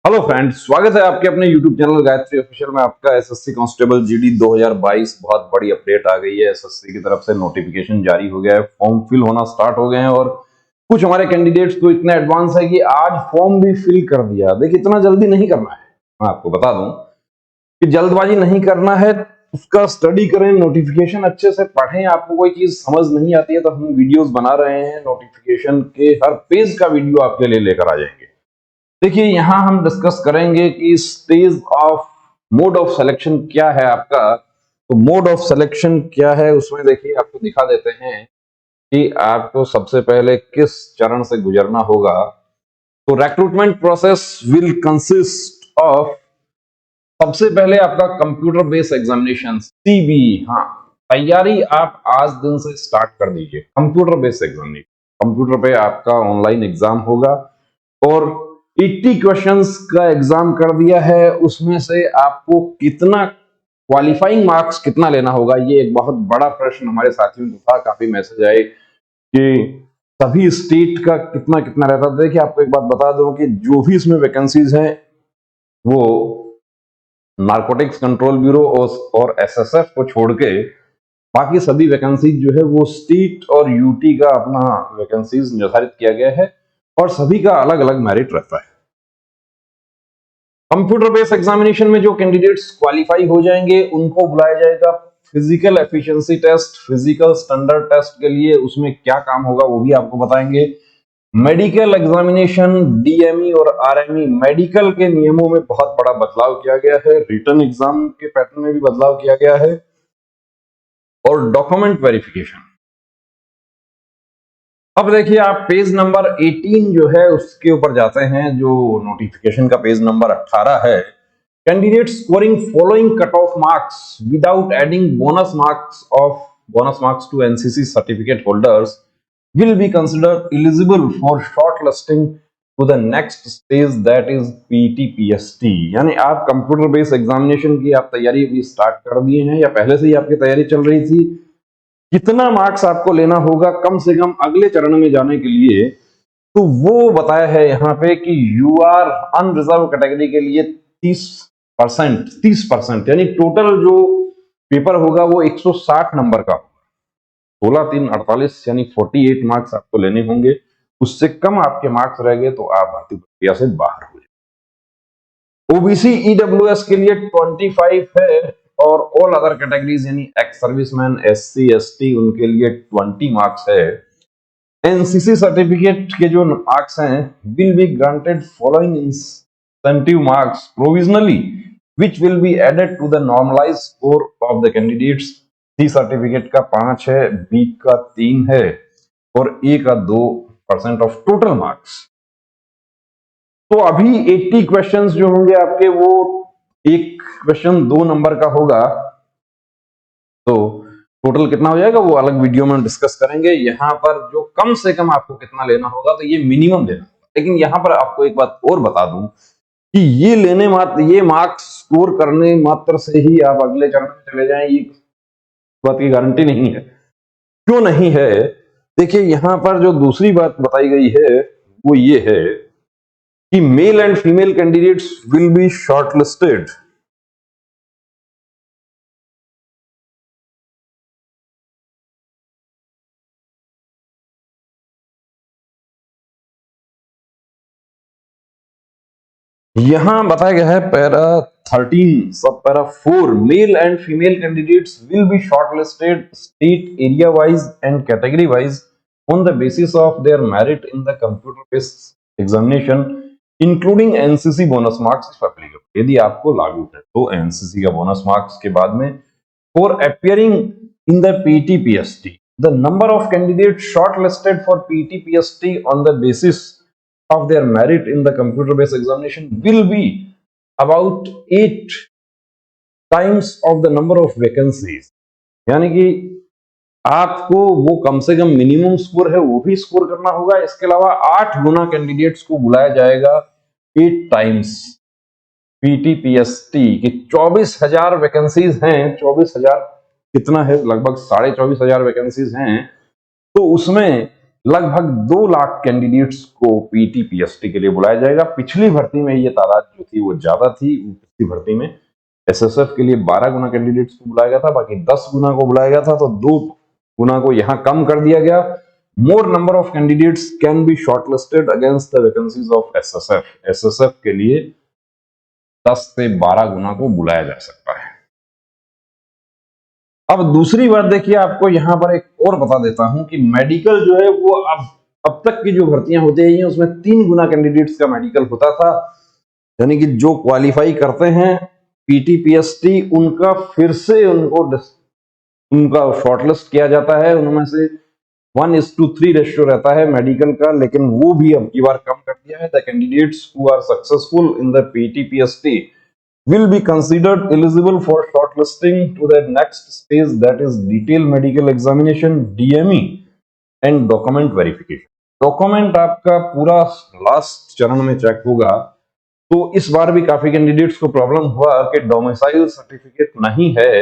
Hello friends, स्वागत है आपके अपने यूट्यूब चैनल गायत्री ऑफिशियल में। आपका एसएससी कांस्टेबल जीडी 2022 बहुत बड़ी अपडेट आ गई है। एसएससी की तरफ से नोटिफिकेशन जारी हो गया है, फॉर्म फिल होना स्टार्ट हो गए हैं और कुछ हमारे कैंडिडेट्स तो इतने एडवांस है कि आज फॉर्म भी फिल कर दिया। देखिए, इतना जल्दी नहीं करना है। मैं आपको बता दूं कि जल्दबाजी नहीं करना है, उसका स्टडी करें, नोटिफिकेशन अच्छे से पढ़ें। आपको कोई चीज समझ नहीं आती है तो हम वीडियोस बना रहे हैं, नोटिफिकेशन के हर पेज का वीडियो आपके लिए लेकर आ जाएंगे। देखिए, यहां हम डिस्कस करेंगे कि stage of mode of selection क्या है आपका। तो मोड ऑफ सिलेक्शन क्या है, उसमें देखिए आपको दिखा देते हैं कि आपको सबसे पहले किस चरण से गुजरना होगा। तो recruitment process will consist of, सबसे पहले आपका कंप्यूटर बेस्ड एग्जामिनेशन सीबी। हाँ, तैयारी आप आज दिन से स्टार्ट कर दीजिए। कंप्यूटर बेस्ड एग्जामिनेशन, कंप्यूटर पे आपका ऑनलाइन एग्जाम होगा और 80 क्वेश्चंस का एग्जाम कर दिया है। उसमें से आपको कितना क्वालिफाइंग मार्क्स कितना लेना होगा, ये एक बहुत बड़ा प्रश्न हमारे साथियों को था। काफी मैसेज आए कि सभी स्टेट का कितना कितना रहता था। देखिए, आपको एक बात बता दूं कि जो भी इसमें वैकेंसीज हैं वो नारकोटिक्स कंट्रोल ब्यूरो और एसएसएफ को छोड़ के बाकी सभी वैकेंसीज जो है वो स्टेट और यूटी का अपना वैकेंसीज निर्धारित किया गया है और सभी का अलग अलग मेरिट रहता है। कंप्यूटर बेस्ड एग्जामिनेशन में जो कैंडिडेट्स क्वालिफाई हो जाएंगे उनको बुलाया जाएगा physical efficiency test, physical standard test के लिए। उसमें क्या काम होगा वो भी आपको बताएंगे। मेडिकल एग्जामिनेशन, डीएमई और आरएमई, मेडिकल के नियमों में बहुत बड़ा बदलाव किया गया है। रिटन एग्जाम के पैटर्न में भी बदलाव किया गया है। और डॉक्यूमेंट वेरिफिकेशन। अब देखिए, आप पेज नंबर 18 जो है उसके ऊपर जाते हैं। जो नोटिफिकेशन का पेज नंबर 18 है। Candidate scoring following cut off marks without adding bonus marks to NCC certificate holders will be considered eligible for shortlisting to the next stage, that is PTPST। यानी आप कंप्यूटर बेस्ड एग्जामिनेशन की आप तैयारी भी start कर दिए हैं या पहले से ही आपकी तैयारी चल रही थी, कितना मार्क्स आपको लेना होगा कम से कम अगले चरण में जाने के लिए, तो वो बताया है यहाँ पे कि यू आर अनरिजर्व कैटेगरी के लिए 30% यानी टोटल जो पेपर होगा वो 160 नंबर का, 16×3=48 यानी 48 मार्क्स आपको लेने होंगे। उससे कम आपके मार्क्स रह गए तो आप भर्ती प्रक्रिया से बाहर हो जाए। ओबीसी ईडब्ल्यूएस के लिए 25 है और ऑल अदर कैटेगरीज यानी एक्स सर्विसमैन, एससी एसटी, उनके लिए 20 मार्क्स है। एनसीसी सर्टिफिकेट के जो मार्क्स हैं will be granted following incentive marks provisionally which will be added to the normalized score of the candidates। C certificate का 5 है, B का 3 है और ए का 2% ऑफ टोटल मार्क्स। तो अभी 80 क्वेश्चंस जो होंगे आपके, वो एक क्वेश्चन 2 नंबर का होगा, तो टोटल कितना हो जाएगा वो अलग वीडियो में डिस्कस करेंगे। यहां पर जो कम से कम आपको कितना लेना होगा तो ये मिनिमम लेना होगा। लेकिन यहां पर आपको एक बात और बता दूं कि ये मार्क्स स्कोर करने मात्र से ही आप अगले चरण में चले जाएं, ये बात की गारंटी नहीं है। क्यों नहीं है? देखिए, यहां पर जो दूसरी बात बताई गई है वो ये है कि male and female candidates will be shortlisted. यहां बताया गया है पैरा 13 सब para 4, male and female candidates will be shortlisted state area wise and category wise on the basis of their merit in the computer based examination including NCC bonus marks if applicable. यदि आपको लागू है तो NCC का bonus marks के बाद में for appearing in the PTPST the number of candidate shortlisted for PTPST on the basis of their merit in the computer based examination will be about 8 times of the number of vacancies। यानी कि आपको वो कम से कम minimum score है वो भी score करना होगा। इसके अलावा 8 गुना कैंडिडेट्स को बुलाया जाएगा 8 टाइम्स पीटीपीएसटी की 24,000 वैकेंसीज हैं। 24,000 कितना है? लगभग 24,500 वैकेंसीज हैं। तो उसमें लगभग 2 लाख कैंडिडेट्स को पीटी पीएसटी के लिए बुलाया जाएगा। पिछली भर्ती में ये तादाद जो थी वो ज्यादा थी। पिछली भर्ती में एसएसएफ के लिए 12 गुना कैंडिडेट्स को बुलाया गया था, बाकी 10 गुना को बुलाया गया था, तो 2 गुना को यहां कम कर दिया गया। मोर number of candidates can be shortlisted against the vacancies of SSF. SSF के लिए 10 से 12 गुना को बुलाया जा सकता है। अब दूसरी बात देखिए, आपको यहां पर एक और बता देता हूं कि मेडिकल जो है वो अब तक की जो भर्तियां होती रही हैं उसमें 3 गुना कैंडिडेट्स का मेडिकल होता था। यानी कि जो क्वालिफाई करते हैं पीटी पीएसटी, उनका फिर से उनका शॉर्टलिस्ट किया जाता है। उनमें से 1:3 रेशियो रहता है मेडिकल का, लेकिन वो भी अब की बार कम कर दिया है। The candidates who are successful in the PT PST will be considered eligible for shortlisting to the next stage, that is detailed medical examination DME and document verification। Document आपका पूरा लास्ट चरण में चेक होगा। तो इस बार भी काफी candidates को प्रॉब्लम हुआ कि डोमिसाइल सर्टिफिकेट नहीं है,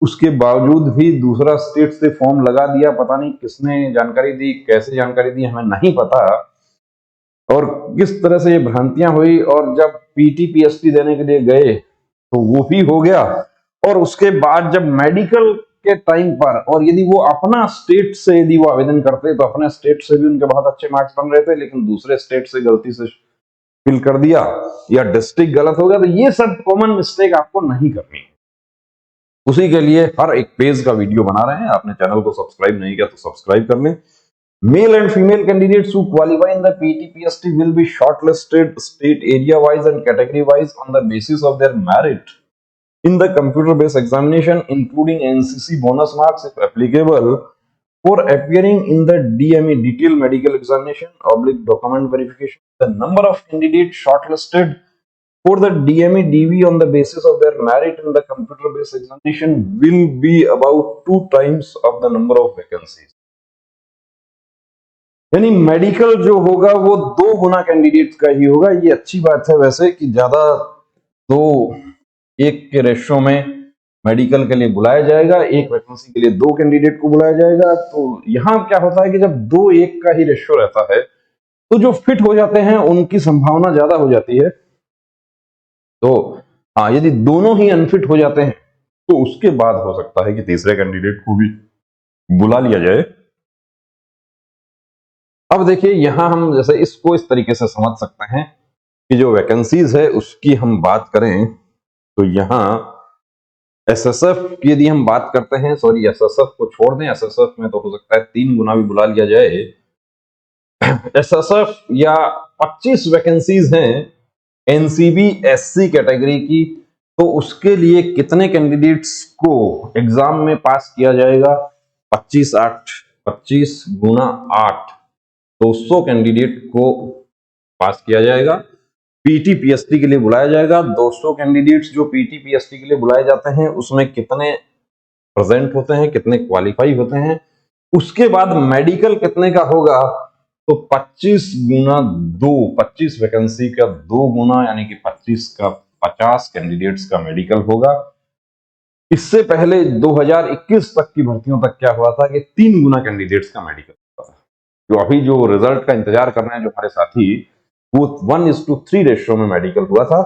उसके बावजूद भी दूसरा स्टेट से फॉर्म लगा दिया। पता नहीं किसने जानकारी दी, कैसे जानकारी दी, हमें नहीं पता, और किस तरह से ये भ्रांतियां हुई। और जब पीटी पीएसटी देने के लिए गए तो वो भी हो गया, और उसके बाद जब मेडिकल के टाइम पर, और यदि वो अपना स्टेट से यदि वो आवेदन करते तो अपने स्टेट से भी उनके बहुत अच्छे मार्क्स बन रहे थे, लेकिन दूसरे स्टेट से गलती से फिल कर दिया या डिस्ट्रिक्ट गलत हो गया। तो ये सब कॉमन मिस्टेक आपको नहीं करनी है। उसी के लिए हर एक पेज का वीडियो बना रहे हैं। आपने चैनल को सब्सक्राइब नहीं किया तो सब्सक्राइब कर लें। Male and female candidates who qualify in the PTPST will be shortlisted state area wise and category wise on the basis of their merit in the computer based examination, including NCC bonus marks if applicable, for appearing in the DME detailed medical examination / document verification. The number of candidates shortlisted for the DME DV on the basis of their merit in the computer based examination will be about 2 times of the number of vacancies। यानी medical जो होगा वो 2 गुना candidate का ही होगा। ये अच्छी बात है वैसे कि ज्यादा 2:1 के रेशियो में मेडिकल के लिए बुलाया जाएगा, एक वैकेंसी के लिए 2 कैंडिडेट को बुलाया जाएगा। तो यहां क्या होता है कि जब 2:1 का ही रेशियो रहता है तो जो फिट हो जाते हैं उनकी संभावना ज्यादा हो जाती है। तो हाँ, यदि दोनों ही अनफिट हो जाते हैं तो उसके बाद हो सकता है कि तीसरे कैंडिडेट को भी बुला लिया जाए। अब देखिए, यहां हम जैसे इसको इस तरीके से समझ सकते हैं कि जो वैकेंसीज है उसकी हम बात करें तो यहां एसएसएफ की यदि हम बात करते हैं, सॉरी एसएसएफ को छोड़ दें, एसएसएफ में तो हो सकता है 3 गुना भी बुला लिया जाए। एसएसएफ या 25 वैकेंसीज हैं एनसीबी एससी कैटेगरी की, तो उसके लिए कितने कैंडिडेट्स को एग्जाम में पास किया जाएगा? 25 गुना 8, 200 कैंडिडेट को पास किया जाएगा। पीटी पीएसटी के लिए बुलाया जाएगा। 200 कैंडिडेट्स जो पीटी पीएसटी के लिए बुलाए जाते हैं उसमें कितने प्रेजेंट होते हैं, कितने क्वालिफाई होते हैं। उसके बाद मेडिकल कितने का होगा? तो 25 गुना 2, 25 वैकेंसी का 2 गुना, यानी कि 25 का 50 कैंडिडेट्स का मेडिकल होगा। इससे पहले 2021 तक की भर्तियों तक क्या हुआ था कि 3 गुना कैंडिडेट्स का मेडिकल होता था। जो अभी जो रिजल्ट का इंतजार कर रहे हैं जो हमारे साथी, वो 1:3 रेशियो में मेडिकल हुआ था,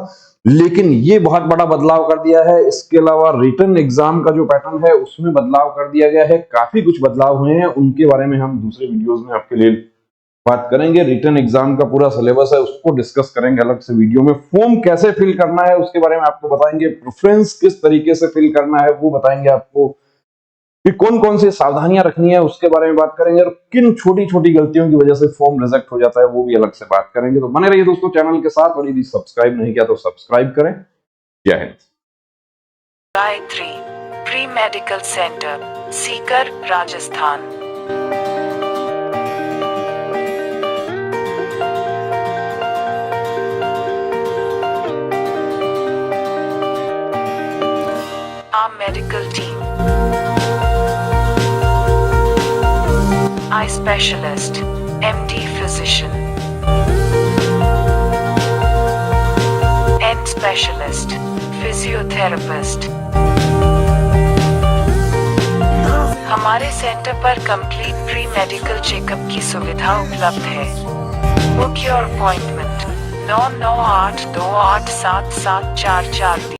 लेकिन ये बहुत बड़ा बदलाव कर दिया है। इसके अलावा रिटन एग्जाम का जो पैटर्न है उसमें बदलाव कर दिया गया है। काफी कुछ बदलाव हुए हैं, उनके बारे में हम दूसरे वीडियोस में आपके लिए बात करेंगे। रिटन एग्जाम का पूरा सिलेबस है, उसको डिस्कस करेंगे अलग से वीडियो में। फॉर्म कैसे फिल करना है उसके बारे में आपको बताएंगे। प्रेफरेंस किस तरीके से फिल करना है वो बताएंगे आपको। कि कौन कौन सी सावधानियां रखनी है उसके बारे में बात करेंगे, और किन छोटी छोटी गलतियों की वजह से फॉर्म रिजेक्ट हो जाता है वो भी अलग से बात करेंगे। तो बने रहिए दोस्तों चैनल के साथ, और यदि सब्सक्राइब नहीं किया तो सब्सक्राइब करें। जय Hind. Gayatri pre medical centre, Sikar, Rajasthan. Our medical team. Eye specialist, MD physician. End specialist, physiotherapist. हमारे सेंटर पर कंप्लीट प्री मेडिकल चेकअप की सुविधा उपलब्ध है। Book your appointment 9982877443।